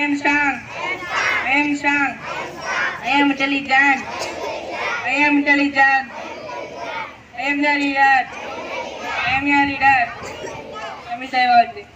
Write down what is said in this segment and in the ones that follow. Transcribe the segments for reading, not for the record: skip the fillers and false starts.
am strong. I am strong. I am intelligent. I am intelligent. I am the leader. I am your leader. Amisai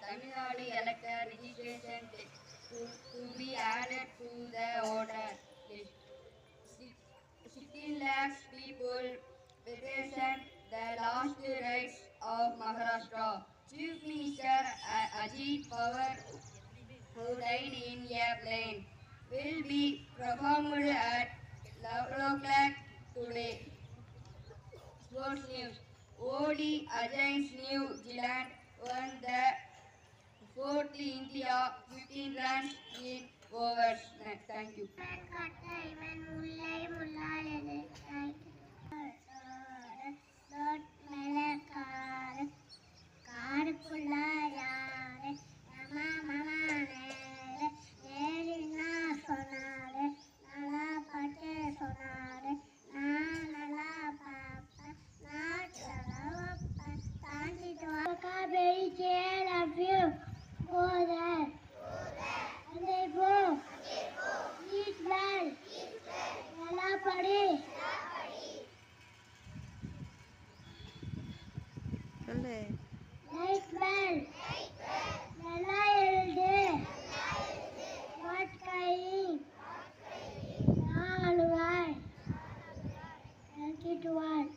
Tamil Nadu elected registration to be added to the voter list. 16 lakhs people petitioned the last rights of Maharashtra. Chief Minister Ajit Pawar, who died in a plane, will be performed at 11 o'clock today. Sports news. OD against New Zealand won the fourth India 15 runs in overs. Thank you. படி சொல்லு. Light bell நல்லா எழுது what கையிங் நான் அழுவாய் எல்கிட்டு வால்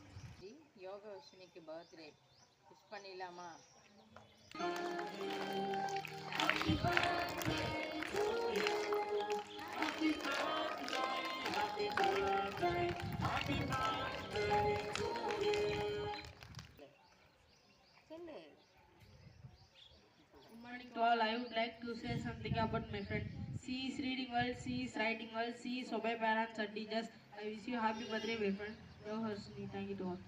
யோகவர்ஷினிக்கு birthday wish பண்ணிடலாமா? சொல்லு. Good morning to all. I would like to say something about my friend. She is reading well, she is writing well, she is obey parents and teachers. I wish you happy birthday, my friend. Love her, Sunny. Thank you to all.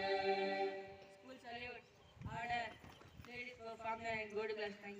School salute. Order. Ladies perform and go to class. Thank you.